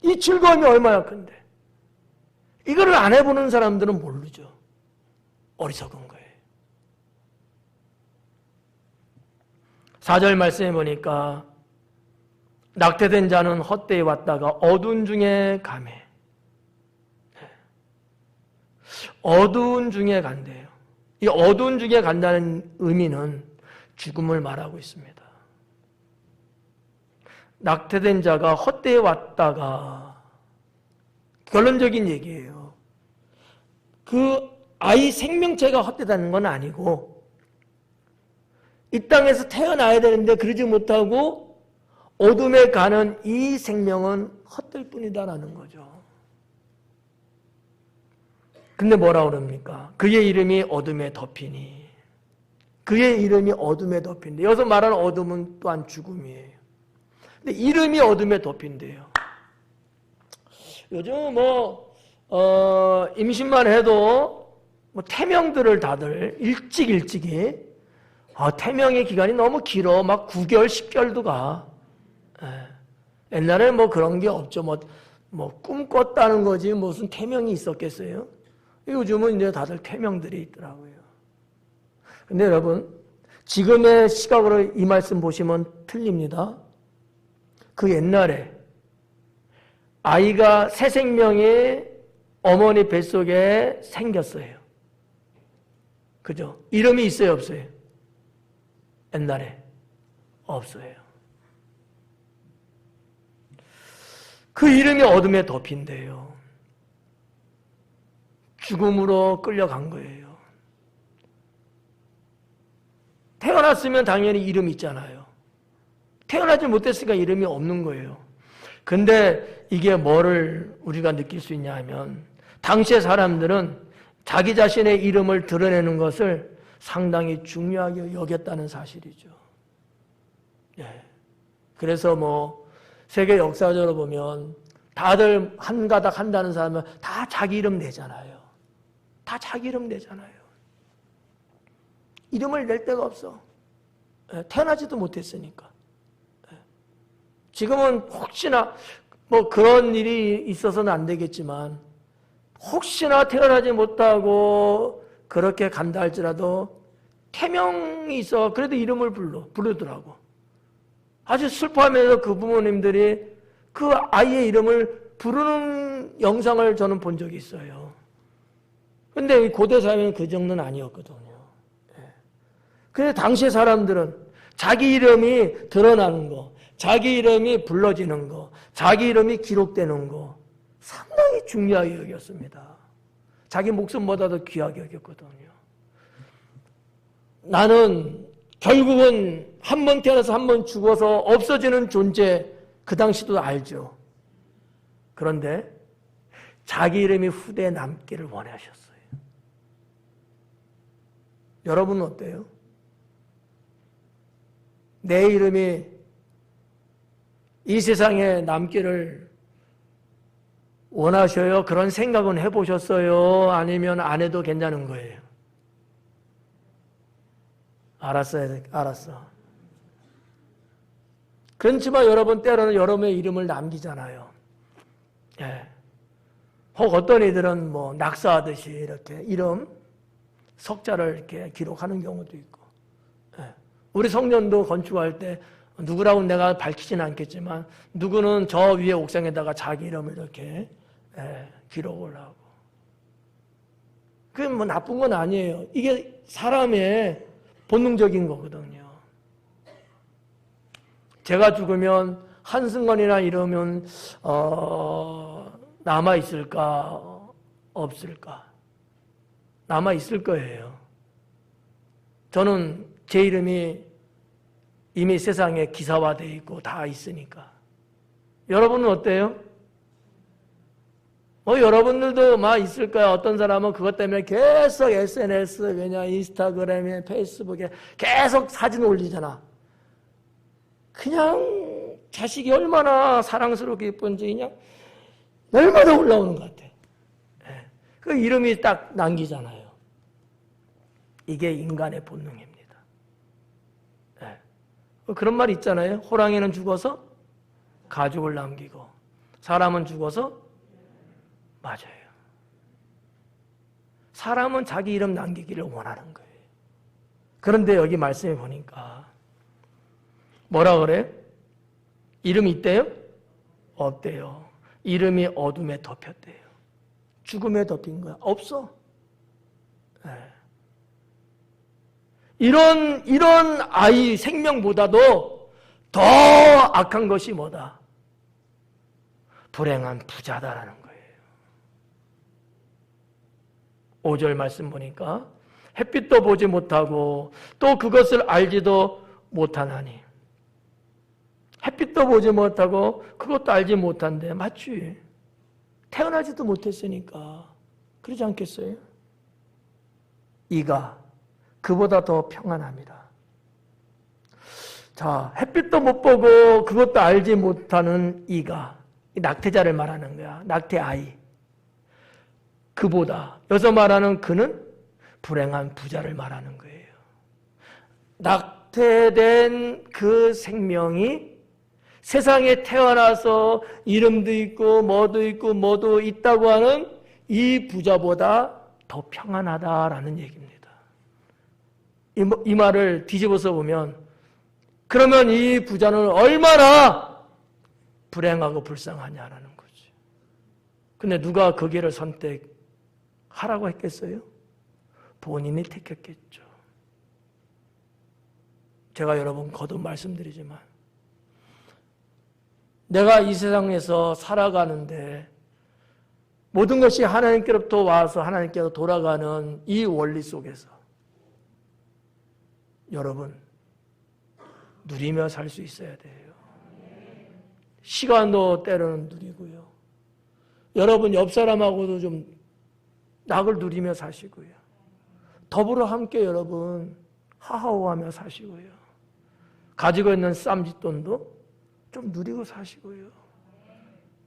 이 즐거움이 얼마나 큰데 이거를 안 해보는 사람들은 모르죠. 어리석은 거예요. 4절 말씀해 보니까 낙태된 자는 헛되이 왔다가 어두운 중에 가매. 어두운 중에 간대요. 이 어두운 중에 간다는 의미는 죽음을 말하고 있습니다. 낙태된 자가 헛되이 왔다가 결론적인 얘기예요. 그 아이 생명체가 헛되다는 건 아니고 이 땅에서 태어나야 되는데 그러지 못하고 어둠에 가는 이 생명은 헛될 뿐이다라는 거죠. 근데 뭐라 그럽니까? 그의 이름이 어둠에 덮이니. 그의 이름이 어둠에 덮인데 여기서 말하는 어둠은 또한 죽음이에요. 근데 이름이 어둠에 덮인대요. 요즘 임신만 해도 태명들을 다들 일찍이 태명의 기간이 너무 길어. 막 9개월, 10개월도 가. 옛날에 그런 게 없죠. 꿈 꿨다는 거지 무슨 태명이 있었겠어요? 요즘은 이제 다들 태명들이 있더라고요. 근데 여러분, 지금의 시각으로 이 말씀 보시면 틀립니다. 그 옛날에 아이가 새 생명이 어머니 뱃속에 생겼어요. 그죠? 이름이 있어요, 없어요? 옛날에 없어요. 그 이름이 어둠에 덮인대요. 죽음으로 끌려간 거예요. 태어났으면 당연히 이름이 있잖아요. 태어나지 못했으니까 이름이 없는 거예요. 근데 이게 뭐를 우리가 느낄 수 있냐 하면 당시의 사람들은 자기 자신의 이름을 드러내는 것을 상당히 중요하게 여겼다는 사실이죠. 예. 그래서 뭐 세계 역사적으로 보면 다들 한 가닥 한다는 사람은 다 자기 이름 내잖아요. 다 자기 이름 내잖아요. 이름을 낼 데가 없어. 태어나지도 못했으니까. 지금은 혹시나 뭐 그런 일이 있어서는 안 되겠지만 혹시나 태어나지 못하고 그렇게 간다 할지라도 태명이 있어. 그래도 이름을 부르더라고. 아주 슬퍼하면서 그 부모님들이 그 아이의 이름을 부르는 영상을 저는 본 적이 있어요. 근데 고대 사회는 그 정도는 아니었거든요. 근데 당시의 사람들은 자기 이름이 드러나는 거, 자기 이름이 불러지는 거, 자기 이름이 기록되는 거 상당히 중요하게 여겼습니다. 자기 목숨보다도 귀하게 여겼거든요. 나는 결국은 한 번 태어나서 한 번 죽어서 없어지는 존재, 그 당시도 알죠. 그런데 자기 이름이 후대에 남기를 원하셨어요. 여러분은 어때요? 내 이름이 이 세상에 남기를 원하셔요? 그런 생각은 해보셨어요? 아니면 안 해도 괜찮은 거예요? 알았어. 그렇지만 여러분 때로는 여러분의 이름을 남기잖아요. 예. 혹 어떤 이들은 뭐 낙서하듯이 이렇게 이름, 석자를 이렇게 기록하는 경우도 있고. 예. 우리 성년도 건축할 때 누구라고 내가 밝히지는 않겠지만 누구는 저 위에 옥상에다가 자기 이름을 이렇게 기록을 하고. 그게 뭐 나쁜 건 아니에요. 이게 사람의 본능적인 거거든요. 제가 죽으면 한승건이나 이러면 남아 있을까 없을까? 남아 있을 거예요. 저는 제 이름이 이미 세상에 기사화되어 있고 다 있으니까. 여러분은 어때요? 여러분들도 막 있을 거야. 어떤 사람은 그것 때문에 계속 SNS, 그냥 인스타그램에, 페이스북에 계속 사진 올리잖아. 그냥 자식이 얼마나 사랑스럽게 예쁜지 그냥 날마다 올라오는 것 같아. 그 이름이 딱 남기잖아요. 이게 인간의 본능입니다. 그런 말 있잖아요. 호랑이는 죽어서 가죽을 남기고 사람은 죽어서 맞아요. 사람은 자기 이름 남기기를 원하는 거예요. 그런데 여기 말씀해 보니까 뭐라 그래? 이름이 있대요? 없대요. 이름이 어둠에 덮였대요. 죽음에 덮인 거야. 없어. 이런 아이 생명보다도 더 악한 것이 뭐다? 불행한 부자다라는 거예요. 5절 말씀 보니까 햇빛도 보지 못하고 또 그것을 알지도 못하나니. 햇빛도 보지 못하고 그것도 알지 못한데 맞지? 태어나지도 못했으니까 그러지 않겠어요? 이가 그보다 더 평안합니다. 자, 햇빛도 못 보고 그것도 알지 못하는 이가 낙태자를 말하는 거야. 낙태 아이. 그보다 여기서 말하는 그는 불행한 부자를 말하는 거예요. 낙태된 그 생명이 세상에 태어나서 이름도 있고 뭐도 있다고 하는 이 부자보다 더 평안하다라는 얘기입니다. 이 말을 뒤집어서 보면 그러면 이 부자는 얼마나 불행하고 불쌍하냐라는 거지. 근데 누가 그 길을 선택하라고 했겠어요? 본인이 택했겠죠. 제가 여러분 거듭 말씀드리지만 내가 이 세상에서 살아가는데 모든 것이 하나님께로부터 와서 하나님께로 돌아가는 이 원리 속에서 여러분 누리며 살 수 있어야 돼요. 시간도 때로는 누리고요. 여러분 옆 사람하고도 좀 낙을 누리며 사시고요. 더불어 함께 여러분 하하호하며 사시고요. 가지고 있는 쌈짓돈도 좀 누리고 사시고요.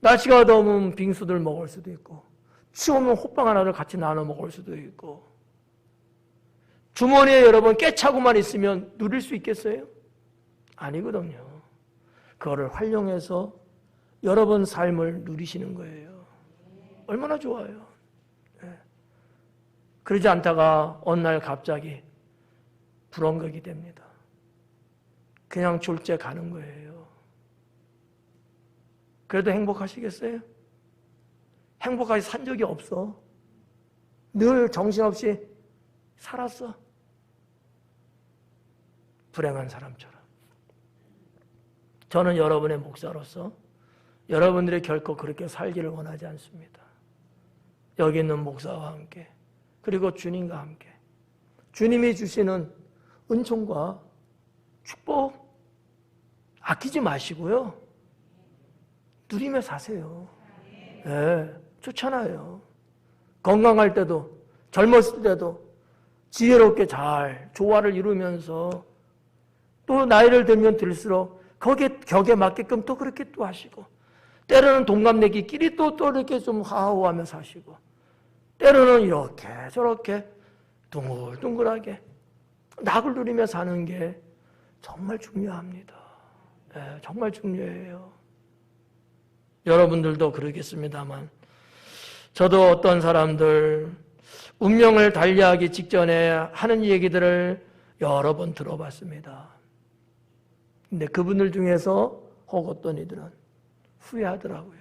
날씨가 더우면 빙수들 먹을 수도 있고, 추우면 호빵 하나를 같이 나눠 먹을 수도 있고, 주머니에 여러분 깨차고만 있으면 누릴 수 있겠어요? 아니거든요. 그거를 활용해서 여러분 삶을 누리시는 거예요. 얼마나 좋아요. 네. 그러지 않다가 어느 날 갑자기 불원극이 됩니다. 그냥 졸제 가는 거예요. 그래도 행복하시겠어요? 행복하게 산 적이 없어. 늘 정신없이 살았어. 불행한 사람처럼. 저는 여러분의 목사로서 여러분들이 결코 그렇게 살기를 원하지 않습니다. 여기 있는 목사와 함께, 그리고 주님과 함께 주님이 주시는 은총과 축복 아끼지 마시고요. 누리며 사세요. 네, 좋잖아요. 건강할 때도, 젊었을 때도 지혜롭게 잘 조화를 이루면서 또 나이를 들면 들수록 거기에 격에 맞게끔 또 그렇게 또 하시고, 때로는 동갑내기끼리 또 이렇게 좀 하하호하며 사시고, 때로는 이렇게 저렇게 둥글둥글하게 낙을 누리며 사는 게 정말 중요합니다. 네, 정말 중요해요. 여러분들도 그러겠습니다만, 저도 어떤 사람들 운명을 달리하기 직전에 하는 얘기들을 여러 번 들어봤습니다. 근데 그분들 중에서 혹 어떤 이들은 후회하더라고요.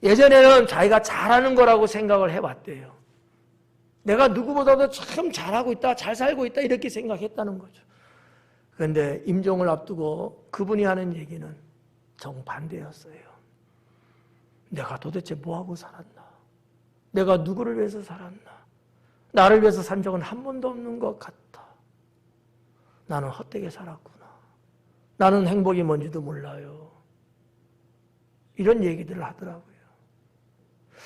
예전에는 자기가 잘하는 거라고 생각을 해왔대요. 내가 누구보다도 참 잘하고 있다, 잘 살고 있다 이렇게 생각했다는 거죠. 그런데 임종을 앞두고 그분이 하는 얘기는 정반대였어요. 내가 도대체 뭐하고 살았나? 내가 누구를 위해서 살았나? 나를 위해서 산 적은 한 번도 없는 것 같다. 나는 헛되게 살았구나. 나는 행복이 뭔지도 몰라요. 이런 얘기들을 하더라고요.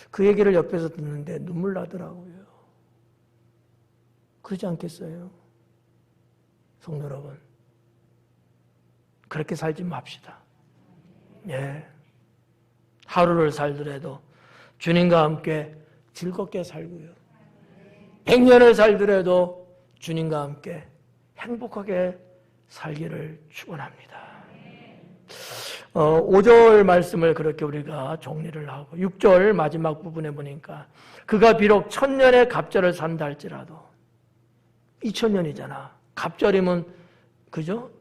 그 얘기를 옆에서 듣는데 눈물 나더라고요. 그러지 않겠어요? 성도 여러분, 그렇게 살지 맙시다. 예. 하루를 살더라도 주님과 함께 즐겁게 살고요. 100년을 살더라도 주님과 함께 행복하게 살기를 축원합니다. 5절 말씀을 그렇게 우리가 정리를 하고 6절 마지막 부분에 보니까 그가 비록 1000년의 갑절을 산다 할지라도 2000년이잖아. 갑절이면 그죠?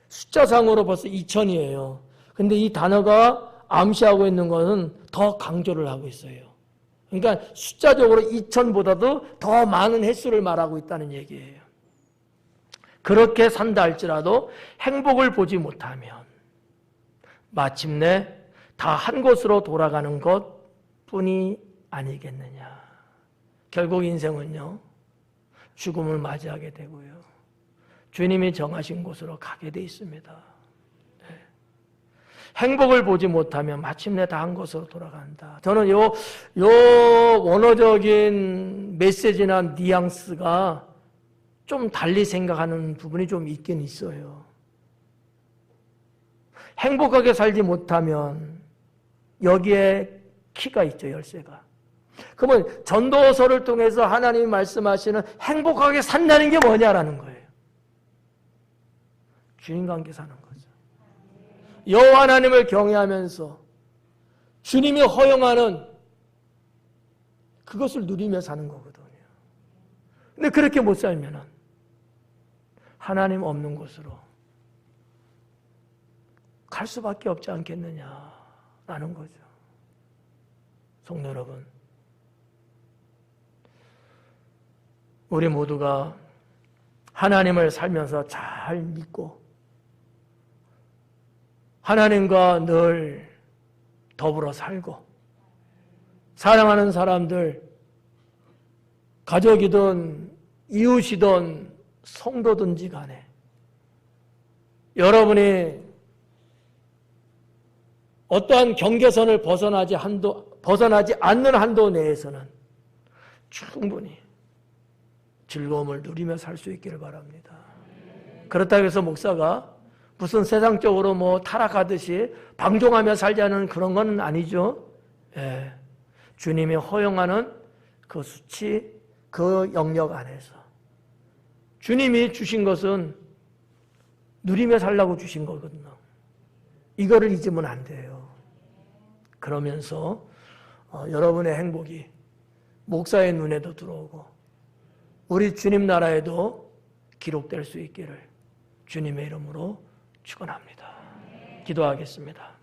숫자상으로 벌써 2000이에요. 근데 이 단어가 암시하고 있는 것은 더 강조를 하고 있어요. 그러니까 숫자적으로 2000보다도 더 많은 횟수를 말하고 있다는 얘기예요. 그렇게 산다 할지라도 행복을 보지 못하면 마침내 다 한 곳으로 돌아가는 것뿐이 아니겠느냐. 결국 인생은요, 죽음을 맞이하게 되고요, 주님이 정하신 곳으로 가게 돼 있습니다. 네. 행복을 보지 못하면 마침내 다 한 곳으로 돌아간다. 저는 요 원어적인 메시지나 뉘앙스가 좀 달리 생각하는 부분이 좀 있긴 있어요. 행복하게 살지 못하면 여기에 키가 있죠, 열쇠가. 그러면 전도서를 통해서 하나님이 말씀하시는 행복하게 산다는 게 뭐냐라는 거예요. 주님과 함께 사는 거죠. 여호와 하나님을 경외하면서 주님이 허용하는 그것을 누리며 사는 거거든요. 근데 그렇게 못 살면은 하나님 없는 곳으로 갈 수밖에 없지 않겠느냐라는 거죠. 성도 여러분, 우리 모두가 하나님을 살면서 잘 믿고 하나님과 늘 더불어 살고 사랑하는 사람들, 가족이든 이웃이든 성도든지 간에 여러분이 어떠한 경계선을 벗어나지 않는 한도 내에서는 충분히 즐거움을 누리며 살 수 있기를 바랍니다. 그렇다고 해서 목사가 무슨 세상적으로 뭐 타락하듯이 방종하며 살자는 그런 건 아니죠. 예. 주님이 허용하는 그 수치, 그 영역 안에서 주님이 주신 것은 누리며 살라고 주신 거거든요. 이거를 잊으면 안 돼요. 그러면서 여러분의 행복이 목사의 눈에도 들어오고 우리 주님 나라에도 기록될 수 있기를 주님의 이름으로 축원합니다. 기도하겠습니다.